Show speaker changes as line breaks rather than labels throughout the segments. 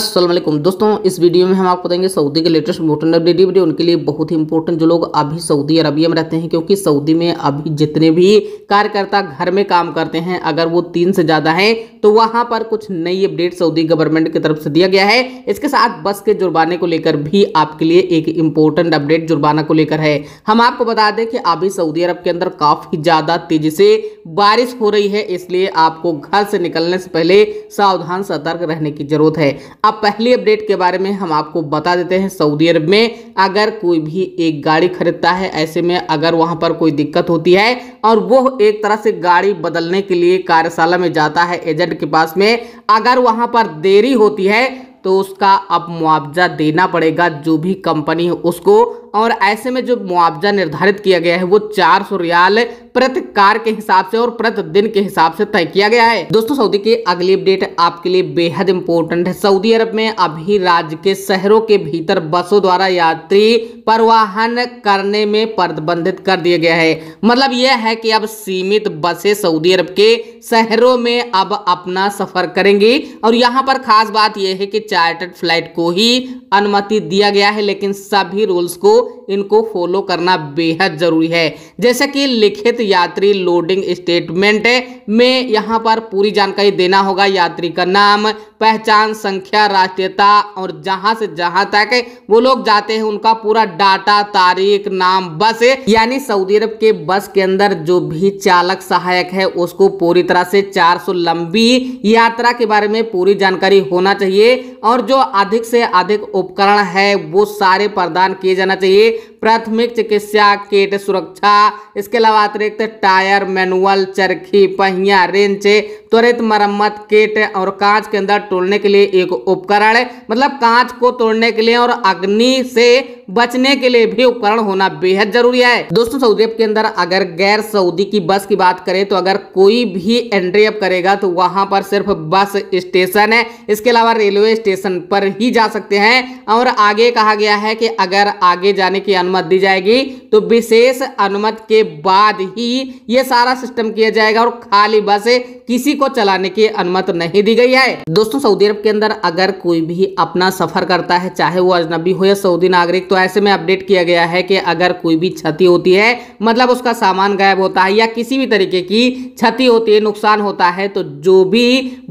अस्सलाम वालेकुम दोस्तों, इस वीडियो में हम आपको बताएंगे सऊदी के लेटेस्ट इंपोर्टेंट अपडेट। वीडियो उनके लिए बहुत ही इंपॉर्टेंट जो लोग अभी सऊदी अरबिया में रहते हैं, क्योंकि सऊदी में अभी जितने भी कार्यकर्ता घर में काम करते हैं अगर वो 3 से ज्यादा हैं तो वहां पर कुछ नई अपडेट सऊदी गवर्नमेंट की तरफ से दिया गया है। इसके साथ बस के जुर्माने को लेकर भी आपके लिए एक इंपॉर्टेंट अपडेट जुर्माना को लेकर है। हम आपको बता दें कि अभी सऊदी अरब के अंदर काफी ज्यादा तेजी से बारिश हो रही है, इसलिए आपको घर से निकलने से पहले सावधान सतर्क रहने की जरूरत है। अब पहली अपडेट के बारे में हम आपको बता देते हैं। सऊदी अरब में अगर कोई भी एक गाड़ी खरीदता है, ऐसे में अगर वहां पर कोई दिक्कत होती है और वो एक तरह से गाड़ी बदलने के लिए कार्यशाला में जाता है एजेंट के पास में, अगर वहां पर देरी होती है तो उसका अब मुआवजा देना पड़ेगा जो भी कंपनी है उसको। और ऐसे में जो मुआवजा निर्धारित किया गया है वो 400 रियाल प्रति कार के हिसाब से और प्रति दिन के हिसाब से तय किया गया है। दोस्तों, सऊदी की अगली अपडेट आपके लिए बेहद इंपॉर्टेंट है। सऊदी अरब में अभी राज्य के शहरों के भीतर बसों द्वारा यात्री परिवहन करने में प्रतिबंधित कर दिया गया है। मतलब यह है कि अब सीमित बसें सऊदी अरब के शहरों में अब अपना सफर करेंगी। और यहाँ पर खास बात यह है कि चार्टर्ड फ्लाइट को ही अनुमति दिया गया है, लेकिन सभी रूल्स को इनको फॉलो करना बेहद जरूरी है। जैसे कि लिखित यात्री लोडिंग स्टेटमेंट में यहाँ पर पूरी जानकारी देना होगा, यात्री का नाम, पहचान संख्या, राष्ट्रीयता और जहां से जहां तक वो लोग जाते हैं उनका पूरा डाटा, तारीख, नाम, बस। यानी सऊदी अरब के बस के अंदर जो भी चालक सहायक है उसको पूरी तरह से 400 लंबी यात्रा के बारे में पूरी जानकारी होना चाहिए। और जो अधिक से अधिक उपकरण है वो सारे प्रदान किए जाना चाहिए। प्राथमिक चिकित्सा किट, सुरक्षा, इसके अलावा अतिरिक्त टायर, मैनुअल, चरखी, पहिया, रेंच, त्वरित मरम्मत किट और कांच के अंदर तोड़ने के लिए एक उपकरण, मतलब कांच को तोड़ने के लिए और अग्नि से बचने के लिए भी उपकरण होना बेहद जरूरी है। दोस्तों, सऊदी अरब के अंदर अगर गैर सऊदी की बस की बात करें तो अगर कोई भी एंट्री अप करेगा तो वहां पर सिर्फ बस स्टेशन है, इसके अलावा रेलवे स्टेशन पर ही जा सकते हैं। और आगे कहा गया है कि अगर आगे जाने की अनुमति दी जाएगी तो विशेष अनुमति के बाद ही ये सारा सिस्टम किया जाएगा और खाली बस किसी को चलाने की अनुमति नहीं दी गई है। दोस्तों, सऊदी अरब के अंदर अगर कोई भी अपना सफर करता है, चाहे वो अजनबी हो या सऊदी नागरिक, तो ऐसे में अपडेट किया गया है कि अगर कोई भी क्षति होती है, मतलब उसका सामान गायब होता है या किसी भी तरीके की क्षति होती है, नुकसान होता है, तो जो भी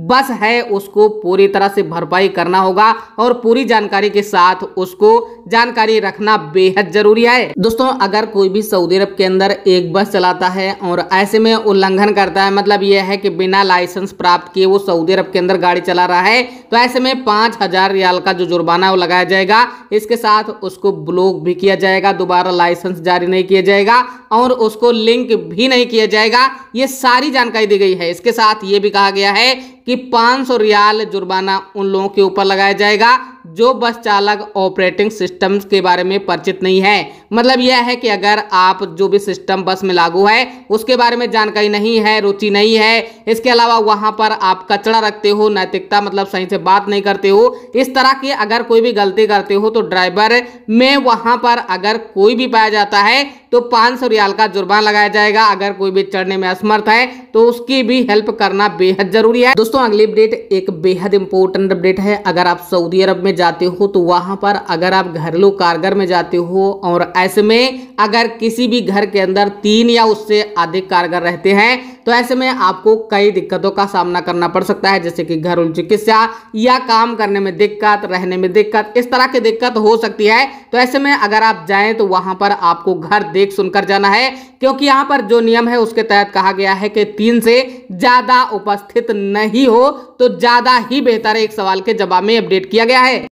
बस है उसको पूरी तरह से भरपाई करना होगा और पूरी जानकारी के साथ उसको जानकारी रखना बेहद जरूरी है। दोस्तों, अगर कोई भी सऊदी अरब के अंदर एक बस चलाता है और ऐसे में उल्लंघन करता है, मतलब यह है कि बिना लाइसेंस प्राप्त किए वो सऊदी अरब के अंदर गाड़ी चला रहा है, तो ऐसे में 5000 रियाल का जो जुर्माना है वो लगाया जाएगा। इसके साथ उसको ब्लॉक भी किया जाएगा, दोबारा लाइसेंस जारी नहीं किया जाएगा और उसको लिंक भी नहीं किया जाएगा। ये सारी जानकारी दी गई है। इसके साथ ये भी कहा गया है कि 500 रियाल जुर्माना उन लोगों के ऊपर लगाया जाएगा जो बस चालक ऑपरेटिंग सिस्टम्स के बारे में परिचित नहीं है। मतलब यह है कि अगर आप जो भी सिस्टम बस में लागू है उसके बारे में जानकारी नहीं है, रुचि नहीं है, इसके अलावा वहां पर आप कचरा रखते हो, नैतिकता मतलब सही से बात नहीं करते हो, इस तरह की अगर कोई भी गलती करते हो तो ड्राइवर में वहां पर अगर कोई भी पाया जाता है तो 500 रियाल का जुर्माना लगाया जाएगा। अगर कोई भी चढ़ने में असमर्थ है तो उसकी भी हेल्प करना बेहद जरूरी है। दोस्तों, अगली अपडेट एक बेहद इंपॉर्टेंट अपडेट है। अगर आप सऊदी अरब में जाते हो तो वहां पर अगर आप घरेलू कारगर में जाते हो और ऐसे में अगर किसी भी घर के अंदर 3 या उससे अधिक कारगर रहते हैं तो ऐसे में आपको कई दिक्कतों का सामना करना पड़ सकता है, जैसे कि घरेलू चिकित्सा या काम करने में दिक्कत, रहने में दिक्कत, इस तरह की दिक्कत हो सकती है। तो ऐसे में अगर आप जाएं तो वहां पर आपको घर देख सुनकर जाना है, क्योंकि यहाँ पर जो नियम है उसके तहत कहा गया है कि 3 से ज्यादा उपस्थित नहीं हो तो ज्यादा ही बेहतर है। एक सवाल के जवाब में अपडेट किया गया है।